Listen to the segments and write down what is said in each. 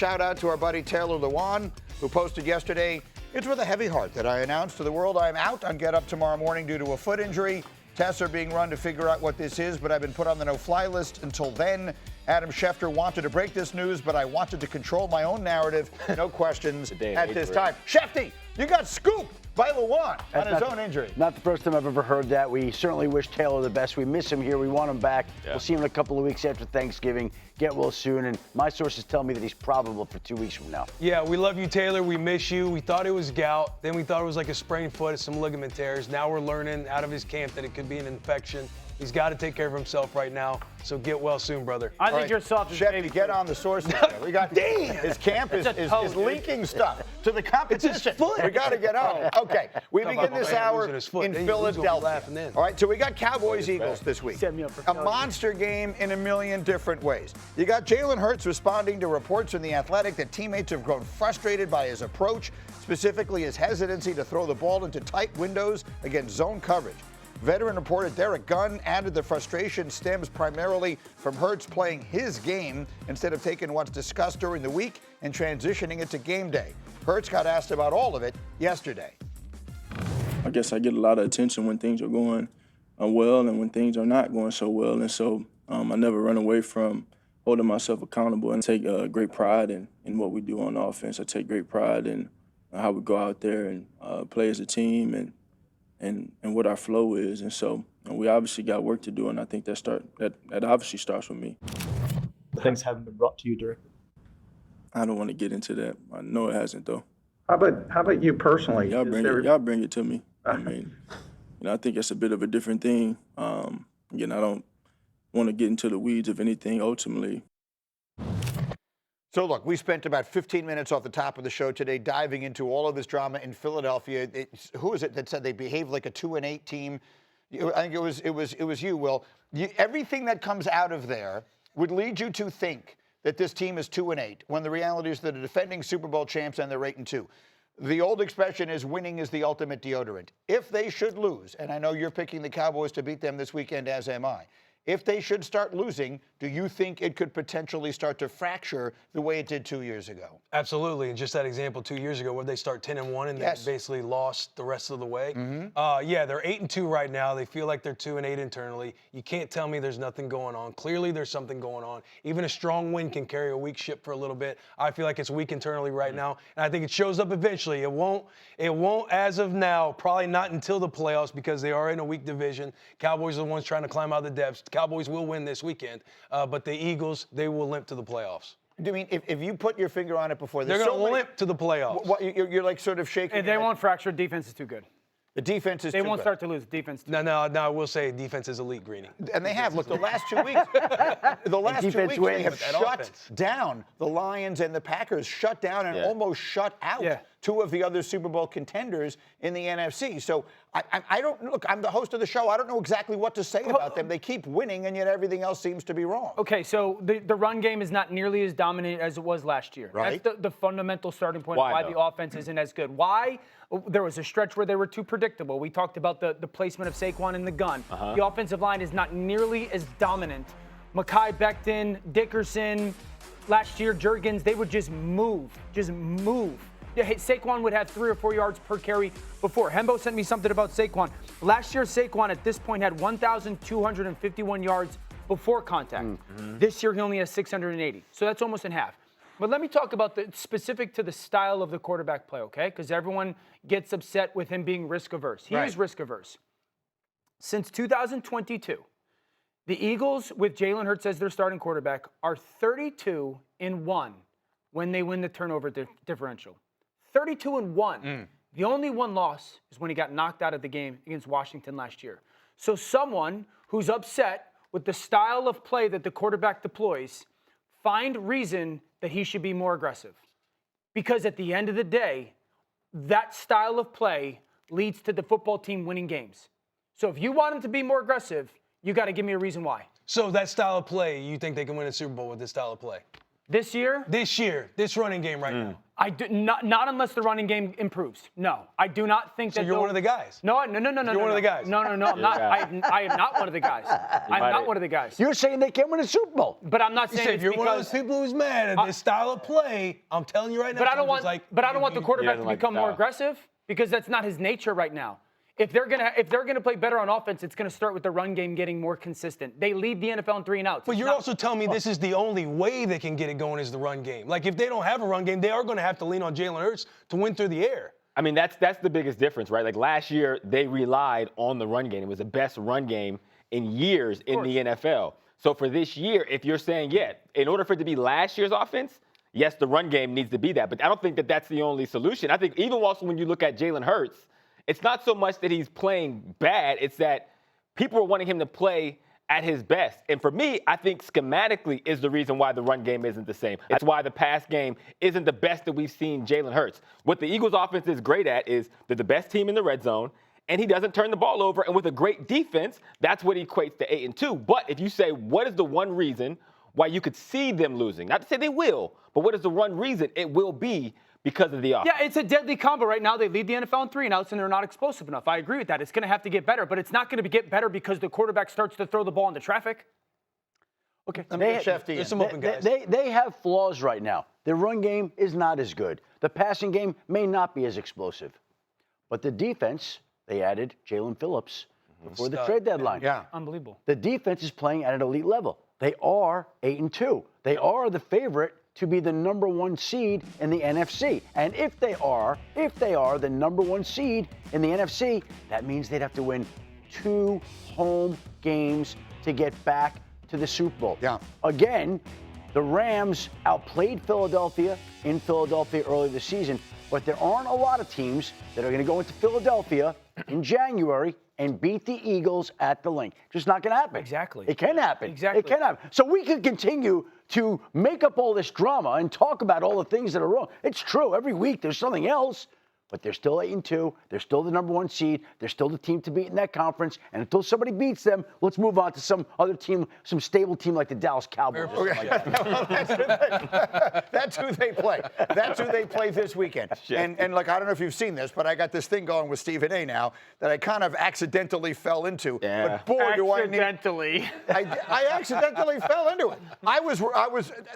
shout out to our buddy Taylor Lewan, who posted yesterday, "It's with a heavy heart that I announced to the world I am out on Get Up tomorrow morning due to a foot injury. Tests are being run to figure out what this is, but I've been put on the no-fly list until then. Adam Schefter wanted to break this news, but I wanted to control my own narrative. No questions at this time." Shefty, you got scooped by Lewan on his own injury. Not the first time I've ever heard that. We certainly wish Taylor the best. We miss him here. We want him back. Yeah. We'll see him in a couple of weeks after Thanksgiving. Get well soon. And my sources tell me that he's probable for 2 weeks from now. Yeah, we love you, Taylor. We miss you. We thought it was gout. Then we thought it was like a sprained foot, some ligament tears. Now we're learning out of his camp that it could be an infection. He's got to take care of himself right now. So get well soon, brother. I think you're soft as baby. Get on the sources. We got his camp is linking stuff to the competition. It's his foot. We got to get on it. Okay, we begin this hour in Philadelphia. All right, so we got Cowboys-Eagles this week. A monster game in a million different ways. You got Jalen Hurts responding to reports from The Athletic that teammates have grown frustrated by his approach, specifically his hesitancy to throw the ball into tight windows against zone coverage. Veteran reporter Derek Gunn added the frustration stems primarily from Hurts playing his game instead of taking what's discussed during the week and transitioning it to game day. Hurts got asked about all of it yesterday. I guess I get a lot of attention when things are going well and when things are not going so well. And so I never run away from holding myself accountable and take great pride in what we do on offense. I take great pride in how we go out there and play as a team and what our flow is. And so we obviously got work to do, and I think that obviously starts with me. Things haven't been brought to you directly. I don't want to get into that. I know it hasn't, though. How about you personally? Y'all bring it to me. I mean, I think it's a bit of a different thing. Again, I don't want to get into the weeds of anything ultimately. So, look, we spent about 15 minutes off the top of the show today diving into all of this drama in Philadelphia. Who is it that said they behaved like a 2-8 team? I think it was you, Will. Everything that comes out of there would lead you to think that this team is 2-8, when the reality is that the defending Super Bowl champs and they're 8-2. The old expression is winning is the ultimate deodorant. If they should lose, and I know you're picking the Cowboys to beat them this weekend, as am I. If they should start losing, do you think it could potentially start to fracture the way it did 2 years ago? Absolutely. And just that example 2 years ago, where they start 10-1 and Yes. they basically lost the rest of the way. Yeah, they're 8-2 right now. They feel like they're 2-8 internally. You can't tell me there's nothing going on. Clearly, there's something going on. Even a strong win can carry a weak ship for a little bit. I feel like it's weak internally right now, and I think it shows up eventually. It won't as of now, probably not until the playoffs, because they are in a weak division. Cowboys are the ones trying to climb out of the depths. Cowboys will win this weekend, but the Eagles, they will limp to the playoffs. I mean, if you put your finger on it before, they're going to limp to the playoffs. You're like sort of shaking. And they won't fracture. Defense is too good. The defense is too good. They won't start to lose. Defense. No, I will say defense is elite, Greeny. And they have. Look, the last 2 weeks, they have shut down the Lions and the Packers, shut down and almost shut out two of the other Super Bowl contenders in the NFC. So I don't look. I'm the host of the show. I don't know exactly what to say about them. They keep winning, and yet everything else seems to be wrong. Okay, so the run game is not nearly as dominant as it was last year. Right. That's the fundamental starting point why the offense isn't as good. Why? There was a stretch where they were too predictable. We talked about the placement of Saquon in the gun. The offensive line is not nearly as dominant. Mekhi Becton, Dickerson, last year, Jurgens, they would just move. Yeah, Saquon would have 3 or 4 yards per carry before. Hembo sent me something about Saquon. Last year, Saquon at this point had 1,251 yards before contact. This year, he only has 680. So that's almost in half. But let me talk about the specific to the style of the quarterback play, okay? Because everyone gets upset with him being risk averse. He is risk averse. Since 2022, the Eagles, with Jalen Hurts as their starting quarterback, are 32-1 when they win the turnover differential. 32-1. The only one loss is when he got knocked out of the game against Washington last year. So someone who's upset with the style of play that the quarterback deploys, find reason that he should be more aggressive. Because at the end of the day, that style of play leads to the football team winning games. So if you want him to be more aggressive, you got to give me a reason why. So that style of play, you think they can win a Super Bowl with this style of play? This year? This running game right now. I do not unless the running game improves. No, I do not think that. So you're one of the guys. No. You're one of the guys. No, I'm not. I am not one of the guys. I'm not one of the guys. You're saying they can't win a Super Bowl. But I'm not saying If it's you're because one of those people who's mad at this style of play, I'm telling you right now. But I don't want. Like, but I don't want the quarterback to become more style. aggressive because that's not his nature right now. If they're gonna play better on offense, it's gonna start with the run game getting more consistent. They lead the NFL in 3 and outs. But you're also telling me this is the only way they can get it going is the run game. Like if they don't have a run game, they are going to have to lean on Jalen Hurts to win through the air. I mean, that's the biggest difference, right? Like last year, they relied on the run game. It was the best run game in years in the NFL. So for this year, if you're saying, yeah, in order for it to be last year's offense, yes, the run game needs to be that. But I don't think that that's the only solution. I think even also when you look at Jalen Hurts, it's not so much that he's playing bad. It's that people are wanting him to play at his best. And for me, I think schematically is the reason why the run game isn't the same. It's why the pass game isn't the best that we've seen Jalen Hurts. What the Eagles offense is great at is they're the best team in the red zone, and he doesn't turn the ball over. And with a great defense, that's what equates to 8-2. But if you say, what is the one reason why you could see them losing? Not to say they will, but what is the one reason it will be because of the offense? Yeah, it's a deadly combo right now. They lead the NFL in 3 and outs, and they're not explosive enough. I agree with that. It's going to have to get better, but it's not going to get better because the quarterback starts to throw the ball into traffic. Okay, let me get Shefty in. Some open guys. They have flaws right now. Their run game is not as good. The passing game may not be as explosive. But the defense, they added Jalen Phillips before the trade deadline. Yeah. Unbelievable. The defense is playing at an elite level. They are 8-2. They are the favorite to be the number 1 seed in the NFC. And if they are the number 1 seed in the NFC, that means they'd have to win 2 home games to get back to the Super Bowl. Yeah. Again, the Rams outplayed Philadelphia in Philadelphia early this season, but there aren't a lot of teams that are going to go into Philadelphia in January and beat the Eagles at the Link. Just not going to happen. Exactly. It can happen. Exactly. It can happen. So we could continue to make up all this drama and talk about all the things that are wrong. It's true. Every week there's something else. But they're still 8-2. They're still the number 1 seed. They're still the team to beat in that conference. And until somebody beats them, let's move on to some other team, some stable team like the Dallas Cowboys. That's who they play. That's who they play this weekend. And look, I don't know if you've seen this, but I got this thing going with Stephen A. now that I kind of accidentally fell into. Yeah. But boy, do I need. Accidentally. I accidentally fell into it.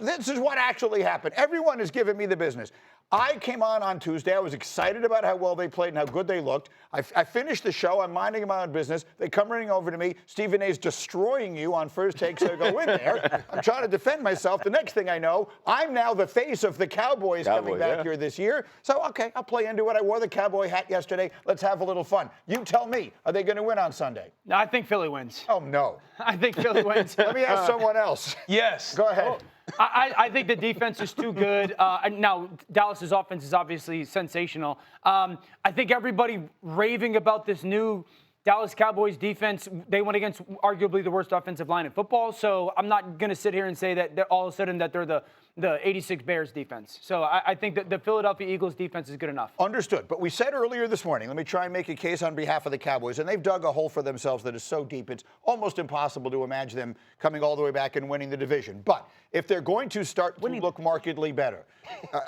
This is what actually happened. Everyone is giving me the business. I came on Tuesday. I was excited about how well they played and how good they looked. I finished the show. I'm minding my own business. They come running over to me. Stephen A's destroying you on first take, so I go in there. I'm trying to defend myself. The next thing I know, I'm now the face of the Cowboys coming back here this year. So, okay, I'll play into it. I wore the Cowboy hat yesterday. Let's have a little fun. You tell me, are they going to win on Sunday? No, I think Philly wins. Oh, no. I think Philly wins. Let me ask someone else. Yes. Go ahead. I think the defense is too good. Now, Dallas's offense is obviously sensational. I think everybody raving about this new Dallas Cowboys defense. They went against arguably the worst offensive line in football. So I'm not going to sit here and say that all of a sudden that they're the 86 Bears defense. So I think that the Philadelphia Eagles defense is good enough. Understood. But we said earlier this morning, let me try and make a case on behalf of the Cowboys, and they've dug a hole for themselves that is so deep it's almost impossible to imagine them coming all the way back and winning the division. But if they're going to start to look markedly better,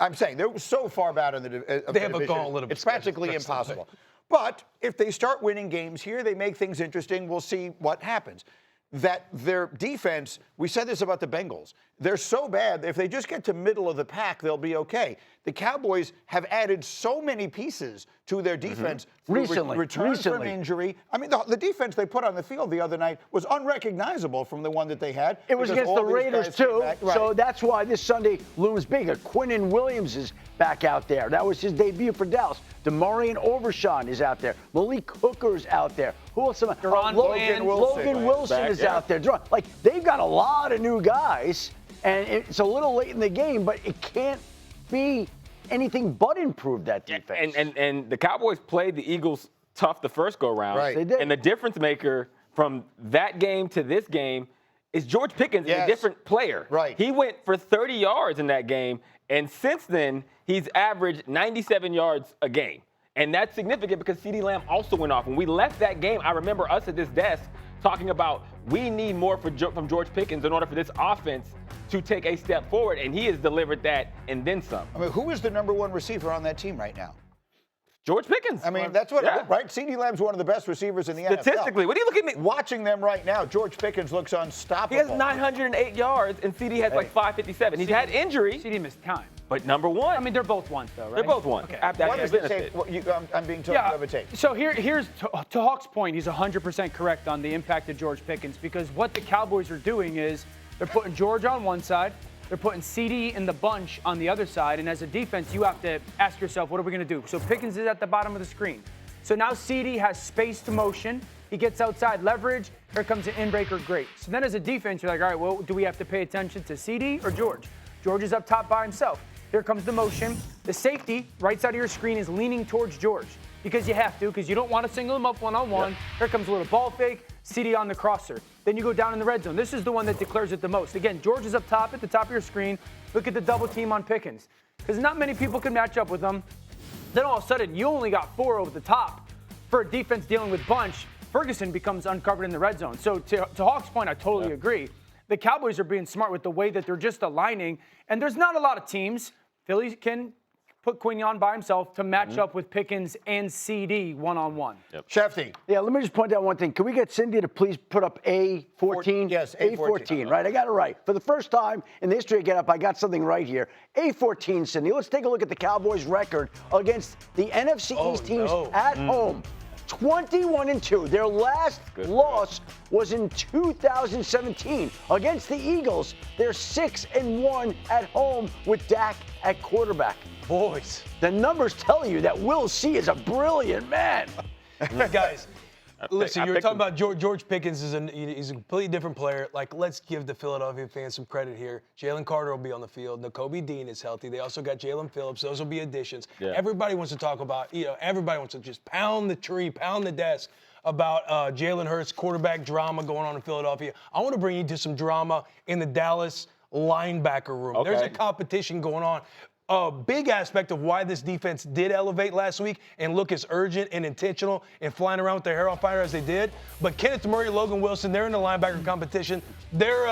I'm saying they're so far bad in the division. They have a gauntlet of it's practically impossible. But if they start winning games here, they make things interesting. We'll see what happens. That their defense, we said this about the Bengals, they're so bad, if they just get to middle of the pack, they'll be okay. The Cowboys have added so many pieces to their defense. Return from injury. I mean, the defense they put on the field the other night was unrecognizable from the one that they had. It was against the Raiders, too. Right. So that's why this Sunday looms big. Quinnen Williams is back out there. That was his debut for Dallas. Demarion Overshawn is out there. Malik Hooker's out there. Who else? Logan Wilson is out there. Like, they've got a lot of new guys, and it's a little late in the game, but it can't be anything but improve that defense. And the Cowboys played the Eagles tough the first go-round. Right. They did. And the difference maker from that game to this game is George Pickens is a different player. Right. He went for 30 yards in that game, and since then, he's averaged 97 yards a game. And that's significant because CeeDee Lamb also went off. When we left that game, I remember us at this desk talking about we need more from George Pickens in order for this offense to take a step forward, and he has delivered that and then some. I mean, who is the #1 receiver on that team right now? George Pickens. I mean, that's what, right? CeeDee Lamb's one of the best receivers in the NFL. Statistically, what are you looking at me? Watching them right now, George Pickens looks unstoppable. He has 908 yards, and CeeDee has like 557. He's had injury. CeeDee missed time. But #1. I mean, they're both ones, though, right? They're both ones. Okay. What is the take? I'm being told you have a take. So here's to Hawk's point. He's 100% correct on the impact of George Pickens, because what the Cowboys are doing is they're putting George on one side, they're putting CeeDee in the bunch on the other side, and as a defense, you have to ask yourself, what are we going to do? So Pickens is at the bottom of the screen. So now CeeDee has space to motion. He gets outside leverage. Here comes an in-breaker, great. So then as a defense, you're like, all right, well, do we have to pay attention to CeeDee or George? George is up top by himself. Here comes the motion. The safety, right side of your screen, is leaning towards George because you have to, because you don't want to single him up one-on-one. Yep. Here comes a little ball fake, CeeDee on the crosser. Then you go down in the red zone. This is the one that declares it the most. Again, George is up top at the top of your screen. Look at the double team on Pickens, because not many people can match up with them. Then all of a sudden, you only got 4 over the top. For a defense dealing with bunch, Ferguson becomes uncovered in the red zone. So to Hawk's point, I totally agree. The Cowboys are being smart with the way that they're just aligning, and there's not a lot of teams. Philly can put Quignon by himself to match up with Pickens and CeeDee one-on-one. Yep. Shefty. Yeah, let me just point out one thing. Can we get Cindy to please put up A14? Yes, A14, right? I got it right. For the first time in the history of Get Up, I got something right here. A14, Cindy. Let's take a look at the Cowboys' record against the NFC East teams at home. 21-2. Their last loss was in 2017 against the Eagles. They're 6-1 at home with Dak at quarterback. Boys, the numbers tell you that Will C is a brilliant man. Guys, listen, you were talking about George Pickens he's a completely different player. Like, let's give the Philadelphia fans some credit here. Jalen Carter will be on the field. Nakobe Dean is healthy. They also got Jalen Phillips. Those will be additions. Yeah. Everybody wants to talk about, everybody wants to just pound the desk about Jalen Hurts quarterback drama going on in Philadelphia. I want to bring you to some drama in the Dallas linebacker room. Okay. There's a competition going on. A big aspect of why this defense did elevate last week and look as urgent and intentional and flying around with their hair on fire as they did. But Kenneth Murray, Logan Wilson, they're in the linebacker competition. They're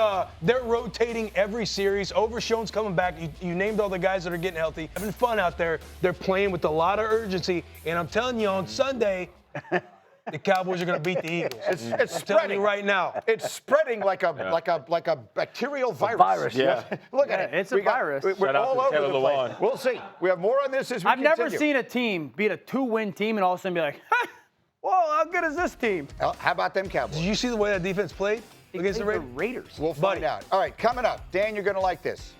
rotating every series. Overshown's coming back. You named all the guys that are getting healthy. Having fun out there. They're playing with a lot of urgency. And I'm telling you, on Sunday, the Cowboys are going to beat the Eagles. It's spreading right now. It's spreading like a bacterial virus. Yeah. Look at it. It's a virus. We're all over the place. Lewan. We'll see. We have more on this as we I've continue. never seen a team beat a 2-win team and all of a sudden be like, whoa, how good is this team? How about them Cowboys? Did you see the way that defense played against the Raiders? We'll find out. All right, coming up, Dan, you're going to like this.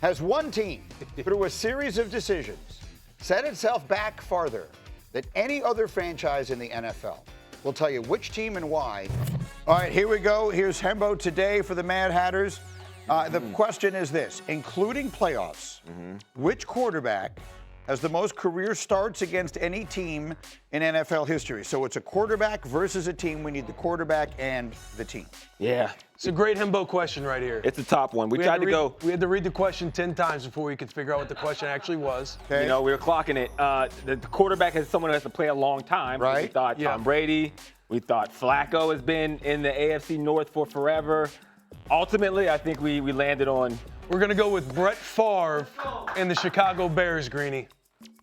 Has one team, through a series of decisions, set itself back farther than any other franchise in the NFL? We'll tell you which team and why. All right, here we go. Here's Hembo today for the Mad Hatters. The question is this: including playoffs, which quarterback has the most career starts against any team in NFL history? So it's a quarterback versus a team. We need the quarterback and the team. Yeah. It's a great Hembo question right here. It's a top one. We tried to go. We had to read the question 10 times before we could figure out what the question actually was. Okay. We were clocking it. The quarterback is someone who has to play a long time. Right. We thought Tom Brady. We thought Flacco has been in the AFC North for forever. Ultimately, I think we landed on. We're going to go with Brett Favre and the Chicago Bears, Greeny.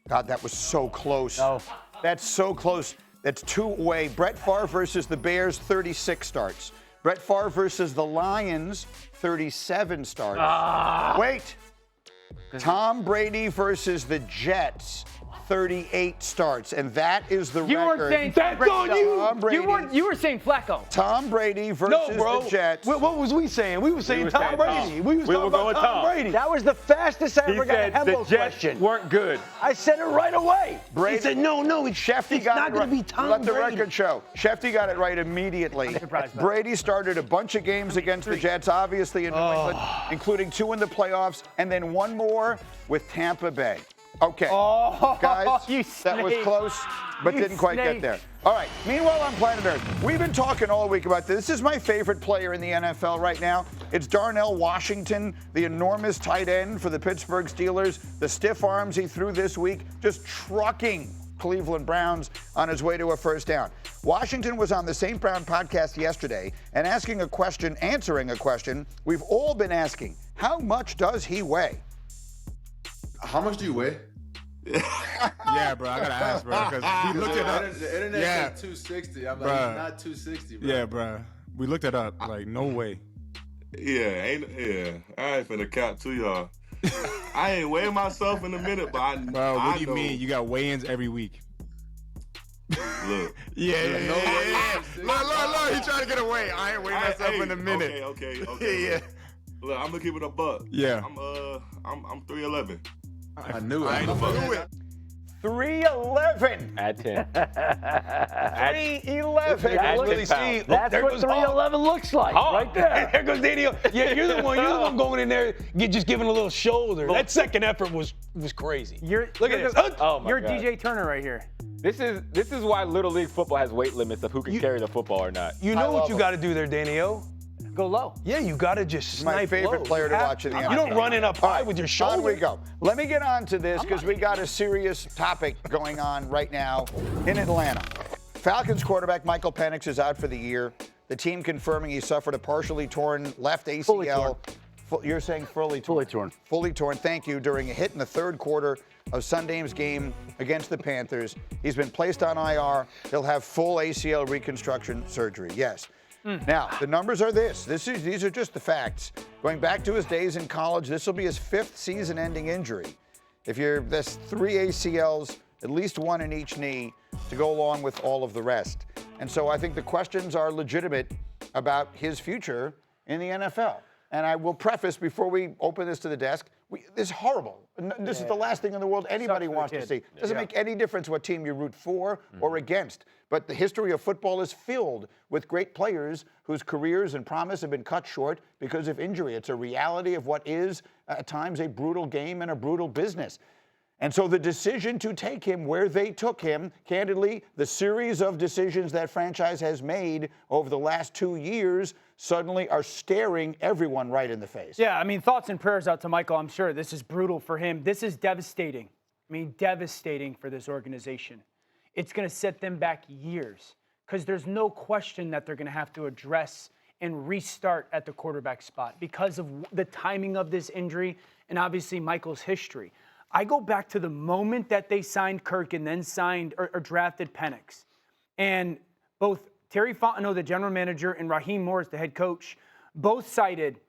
God, that was so close. No. That's so close. That's 2 away. Brett Favre versus the Bears, 36 starts. Brett Favre versus the Lions, 37 starts. Wait. Tom Brady versus the Jets, 38 starts, and that is the You record. weren't saying That's on you. Tom Brady. You were saying Flacco. Tom Brady versus the Jets. What was we saying? We were saying Tom Brady. We was talking about Tom Brady. That was the fastest I He ever got a said the Hembo Jets question. weren't good. I said it right away. He said, no, Shefty it's got not it going right. to be Tom Let the Brady. record show. Shefty got it right immediately. surprised by that. Brady started a bunch of games against the Jets, obviously in New England, including 2 in the playoffs, and then 1 more with Tampa Bay. Okay, guys, you that was snake. close, but You didn't quite get snake. there. All right, meanwhile on planet Earth, we've been talking all week about this. This is my favorite player in the NFL right now. It's Darnell Washington, the enormous tight end for the Pittsburgh Steelers. The stiff arms he threw this week, just trucking Cleveland Browns on his way to a first down. Washington was on the St. Brown podcast yesterday and answering a question we've all been asking. How much does he weigh? How much do you weigh? Yeah, bro, I gotta ask, bro, because we looked it up. The internet said 260. I'm like, not 260, bro. Yeah, bro. We looked it up. Like, no way. I ain't finna cap to y'all. I ain't weighing myself in a minute, but Bro, what do you mean? You got weigh-ins every week. Look. Yeah. Look, he trying to get away. I ain't weighing myself in a minute. Okay. Yeah. Look, I'm gonna keep it a buck. Yeah. I'm 311. I knew it. I knew it. 311. Add 10. 311. That's what 311 looks like, right there. There goes Daniel. Yeah, you're the one going in there, just giving a little shoulder. That second effort was crazy. Look at this. Oh my You're God. DJ Turner right here. This is why Little League football has weight limits of who can carry the football or not. You know what you got to do there, Daniel? Go low. Yeah, you got to just snipe My favorite low. player to watch in the NFL. You don't run in up high with your shoulder. On we go. Let me get on to this because we got a serious topic going on right now in Atlanta. Falcons quarterback Michael Penix is out for the year. The team confirming he suffered a partially torn left ACL. Fully torn. You're saying fully torn? Fully torn. Fully torn, thank you, during a hit in the third quarter of Sunday's game against the Panthers. He's been placed on IR. He'll have full ACL reconstruction surgery, yes. Now, the numbers are these are just the facts. Going back to his days in college, this will be his 5th season-ending injury. That's 3 ACLs, at least 1 in each knee, to go along with all of the rest. And so I think the questions are legitimate about his future in the NFL. And I will preface, before we open this to the desk, this is horrible. This is the last thing in the world anybody wants to see. Doesn't make any difference what team you root for or against. But the history of football is filled with great players whose careers and promise have been cut short because of injury. It's a reality of what is, at times, a brutal game and a brutal business. And so the decision to take him where they took him, candidly, the series of decisions that franchise has made over the last 2 years suddenly are staring everyone right in the face. Yeah, I mean, thoughts and prayers out to Michael. I'm sure this is brutal for him. This is devastating. I mean, devastating for this organization. It's going to set them back years because there's no question that they're going to have to address and restart at the quarterback spot because of the timing of this injury and obviously Michael's history. I go back to the moment that they signed Kirk and then signed or drafted Penix. And both Terry Fontenot, the general manager, and Raheem Morris, the head coach, both cited,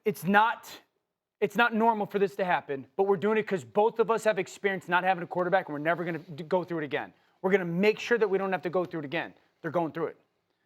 it's not normal for this to happen, but we're doing it because both of us have experience not having a quarterback and we're never going to go through it again. We're going to make sure that we don't have to go through it again. They're going through it.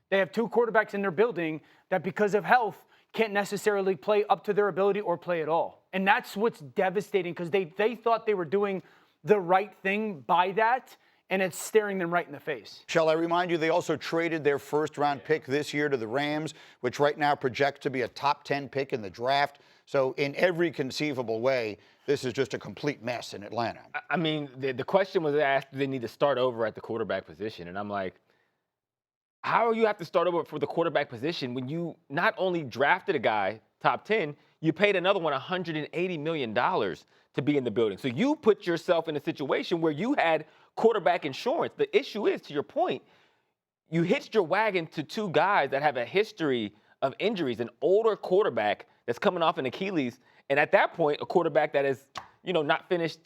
They have 2 quarterbacks in their building that because of health can't necessarily play up to their ability or play at all. And that's what's devastating because they thought they were doing the right thing by that, and it's staring them right in the face. Shall I remind you, they also traded their first-round pick this year to the Rams, which right now projects to be a top 10 pick in the draft. So in every conceivable way, this is just a complete mess in Atlanta. I mean, the question was asked, do they need to start over at the quarterback position? And I'm like, how do you have to start over for the quarterback position when you not only drafted a guy, top 10, you paid another one $180 million to be in the building. So you put yourself in a situation where you had quarterback insurance. The issue is, to your point, you hitched your wagon to 2 guys that have a history of injuries, an older quarterback that's coming off an Achilles, and at that point, a quarterback that has, not finished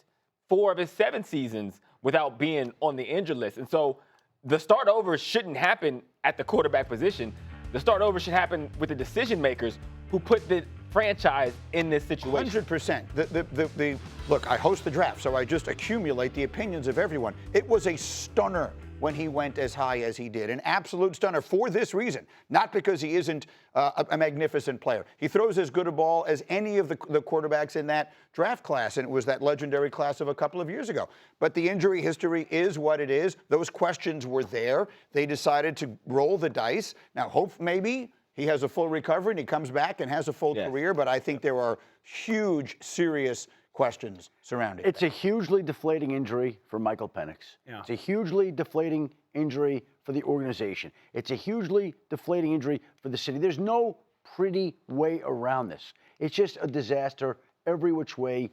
4 of his 7 seasons without being on the injured list. And so the start over shouldn't happen at the quarterback position. The start over should happen with the decision makers who put the franchise in this situation. 100%. Look, I host the draft, so I just accumulate the opinions of everyone. It was a stunner when he went as high as he did, an absolute stunner for this reason, not because he isn't a magnificent player. He throws as good a ball as any of the quarterbacks in that draft class, and it was that legendary class of a couple of years ago. But the injury history is what it is. Those questions were there. They decided to roll the dice. Now, hope maybe he has a full recovery and he comes back and has a full career, but I think there are huge, serious questions surrounding it. It's a hugely deflating injury for Michael Penix. Yeah. It's a hugely deflating injury for the organization. It's a hugely deflating injury for the city. There's no pretty way around this. It's just a disaster every which way